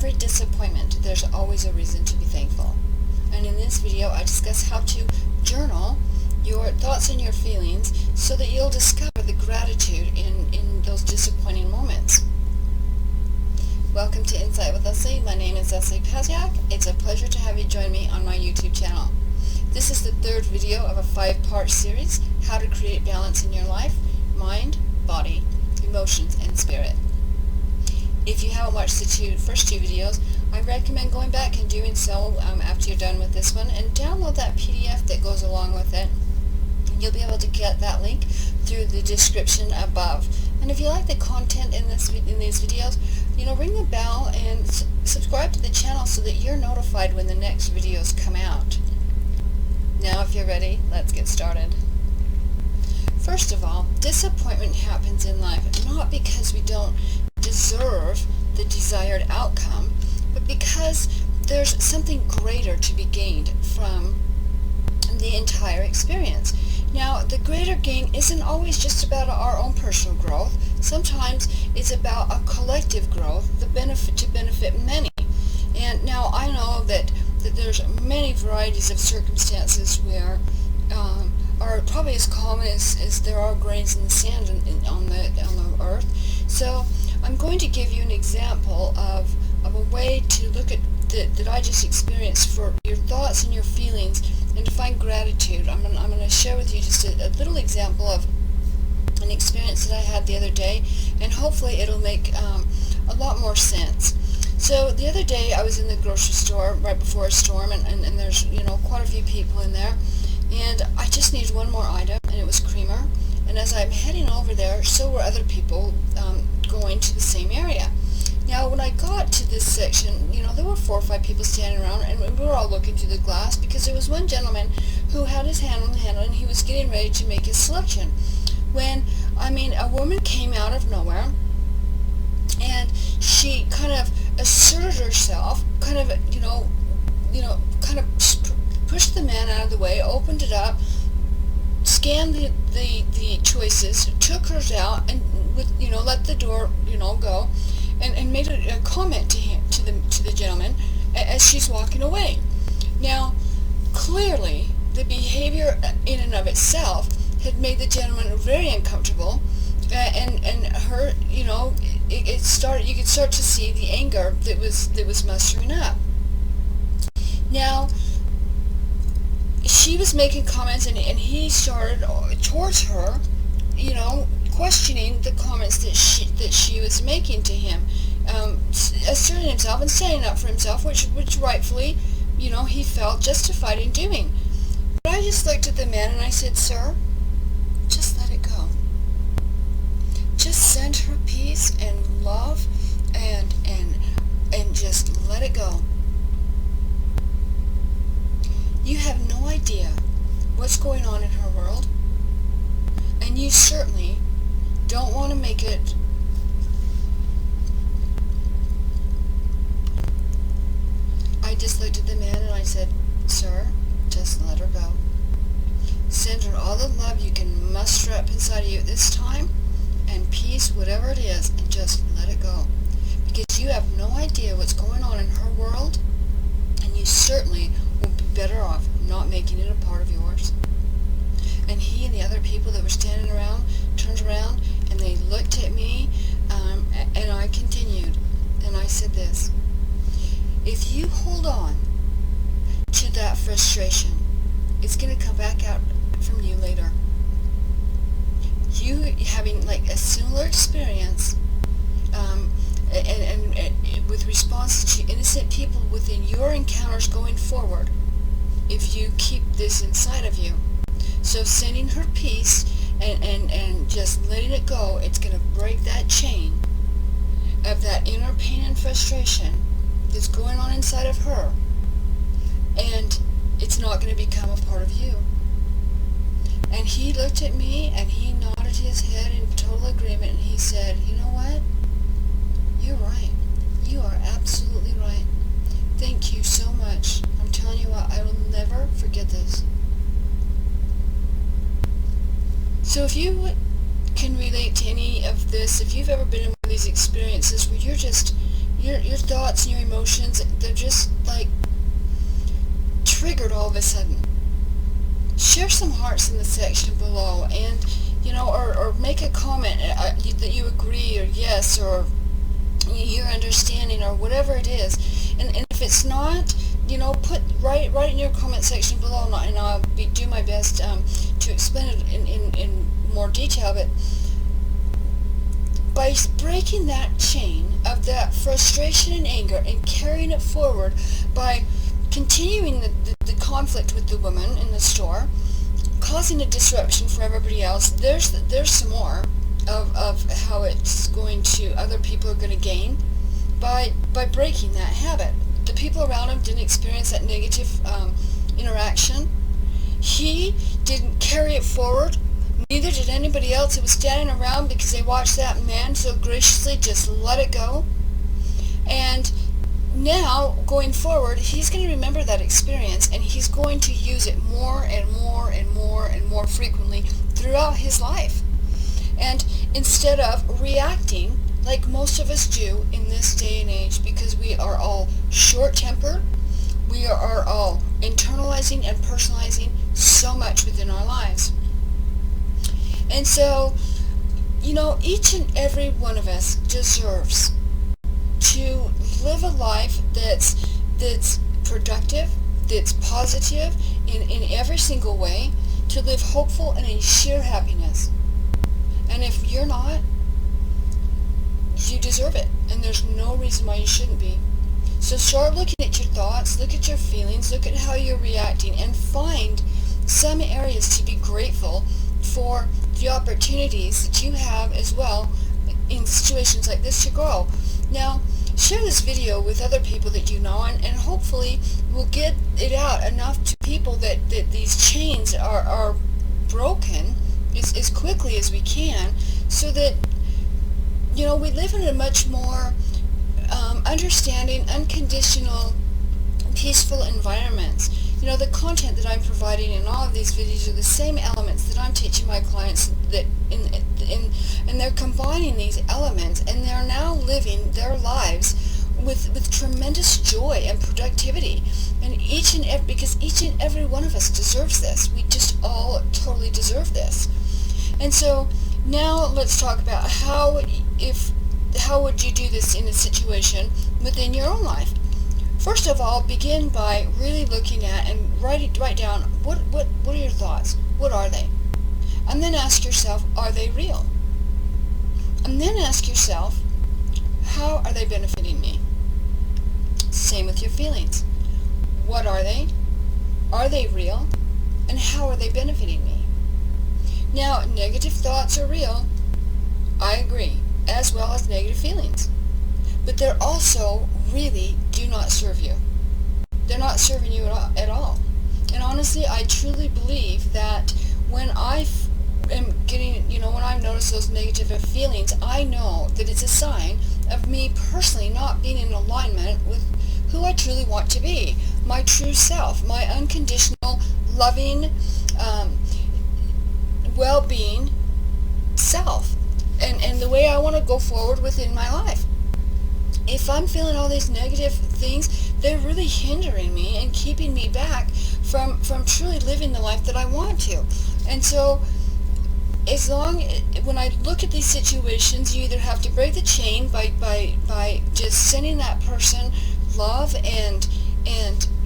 every disappointment, there's always a reason to be thankful. And in this video, I discuss how to journal your thoughts and your feelings so that you'll discover the gratitude in those disappointing moments. Welcome to Insight with Lesley. My name is Lesley Pazdzioch. It's a pleasure to have you join me on my YouTube channel. This is the third video of a 5-part series, How to Create Balance in Your Life, Mind, Body, Emotions, and Spirit. If you haven't watched the first two videos, I recommend going back and doing so after you're done with this one, and download that PDF that goes along with it. You'll be able to get that link through the description above. And if you like the content in these videos, ring the bell and subscribe to the channel so that you're notified when the next videos come out. Now, if you're ready, let's get started. First of all, disappointment happens in life not because we don't deserve the desired outcome, but because there's something greater to be gained from the entire experience. Now, the greater gain isn't always just about our own personal growth. Sometimes it's about a collective growth, the benefit to benefit many. And now I know that there's many varieties of circumstances where are probably as common as there are grains in the sand on the earth. So I'm going to give you an example of a way to look at that I just experienced for your thoughts and your feelings and to find gratitude. I'm going to share with you just a little example of an experience that I had the other day, and hopefully it'll make a lot more sense. So the other day I was in the grocery store right before a storm, and there's quite a few people in there, and I just needed one more item, and it was creamer. And as I'm heading over there, so were other people going to the same area. Now, when I got to this section, there were 4 or 5 people standing around, and we were all looking through the glass because there was one gentleman who had his hand on the handle, and he was getting ready to make his selection. When, a woman came out of nowhere, and she kind of asserted herself, kind of pushed the man out of the way, opened it up, scanned the choices, took hers out, and let the door go, and made a comment to the gentleman as she's walking away. Now, clearly, the behavior in and of itself had made the gentleman very uncomfortable, and her, it started. You could start to see the anger that was mustering up. Now, she was making comments, and he started towards her, questioning the comments that she was making to him, asserting himself and standing up for himself, which rightfully, he felt justified in doing. But I just looked at the man and I said, "Sir, just let it go. Just send her peace and love, and just let it go. You have no idea what's going on in her world, and you certainly don't want to make it I just looked at the man and I said, "Sir, just let her go. Send her all the love you can muster up inside of you at this time, and peace, whatever it is, and just let it go. Because you have no idea what's going on in her world, and you certainly will be better off not making it a part of yours." And he and the other people that were standing around turned around and they looked at me, and I continued, and I said this: if you hold on to that frustration, it's going to come back out from you later. You having a similar experience, and with responses to innocent people within your encounters going forward, if you keep this inside of you. So sending her peace and just letting it go, it's going to break that chain of that inner pain and frustration that's going on inside of her, and it's not going to become a part of you. And he looked at me and he nodded his head in total agreement, and he said, "You know what? You're right. You are absolutely right. Thank you so much. I'm telling you what, I will never forget this." So if you can relate to any of this, if you've ever been in one of these experiences where you're just, your thoughts and your emotions, they're just like triggered all of a sudden. Share some hearts in the section below, and or make a comment that you agree, or yes, or you're understanding, or whatever it is. And if it's not, write in your comment section below, and I'll do my best to explain it in more detail. But by breaking that chain of that frustration and anger and carrying it forward, by continuing the conflict with the woman in the store, causing a disruption for everybody else, there's some more of how it's going to, other people are going to gain by breaking that habit. The people around him didn't experience that negative interaction. He didn't carry it forward. Neither did anybody else who was standing around, because they watched that man so graciously just let it go. And now, going forward, he's going to remember that experience, and he's going to use it more and more and more and more frequently throughout his life. And instead of reacting like most of us do in this day and age, because we are all short-tempered, we are all internalizing and personalizing so much within our lives. And so, each and every one of us deserves to live a life that's productive, that's positive in every single way, to live hopeful and in sheer happiness. And if you're not, you deserve it, and there's no reason why you shouldn't be. So start looking at your thoughts, look at your feelings, look at how you're reacting, and find some areas to be grateful for the opportunities that you have as well in situations like this to grow. Now, share this video with other people that you know, and hopefully we'll get it out enough to people that these chains are broken as quickly as we can, so that we live in a much more understanding, unconditional, peaceful environment. The content that I'm providing in all of these videos are the same elements that I'm teaching my clients, that and they're combining these elements, and they're now living their lives with tremendous joy and productivity. And because each and every one of us deserves this. We just all totally deserve this. And so now let's talk about how would you do this in a situation within your own life. First of all, begin by really looking at and write down what are your thoughts? What are they? And then ask yourself, are they real? And then ask yourself, how are they benefiting me? Same with your feelings. What are they? Are they real? And how are they benefiting me? Now, negative thoughts are real. I agree, as well as negative feelings. But they're also really do not serve you. They're not serving you at all. And honestly, I truly believe that when I am getting, when I've noticed those negative feelings, I know that it's a sign of me personally not being in alignment with who I truly want to be, my true self, my unconditional, loving, well-being self, and the way I want to go forward within my life. If I'm feeling all these negative things, they're really hindering me and keeping me back from truly living the life that I want to. And so, when I look at these situations, you either have to break the chain by just sending that person love and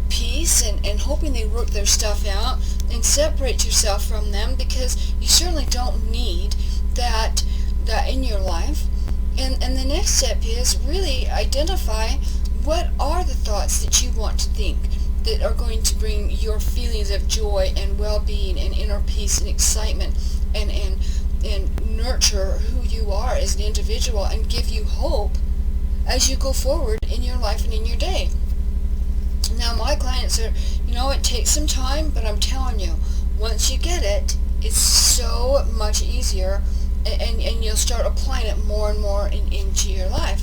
peace and hoping they work their stuff out, and separate yourself from them, because you certainly don't need that in your life. And the next step is really identify what are the thoughts that you want to think that are going to bring your feelings of joy and well-being and inner peace and excitement, and nurture who you are as an individual, and give you hope as you go forward in your life and in your day. Now, my clients are, it takes some time, but I'm telling you, once you get it, it's so much easier, and you'll start applying it more and more into your life.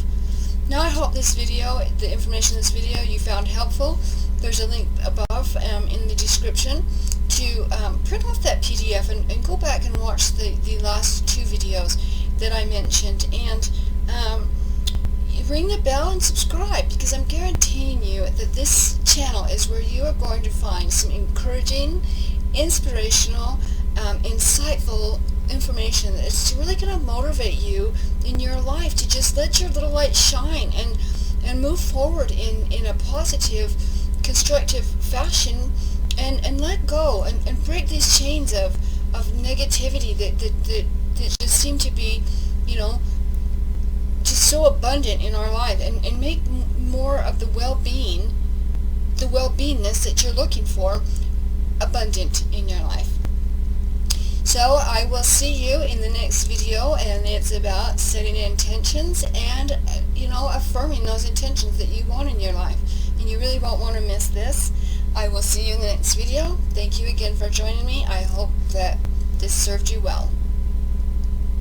Now, I hope this video, the information in this video, you found helpful. There's a link above in the description to print off that PDF and go back and watch the last two videos that I mentioned. And ring the bell and subscribe, because I'm guaranteeing you that this channel is where you are going to find some encouraging, inspirational, insightful information that's really going to motivate you in your life to just let your little light shine and move forward in a positive, constructive fashion, and let go and break these chains of negativity that just seem to be, just so abundant in our life, and make more of the well-beingness that you're looking for abundant in your life. So I will see you in the next video, and it's about setting intentions and, affirming those intentions that you want in your life. And you really won't want to miss this. I will see you in the next video. Thank you again for joining me. I hope that this served you well.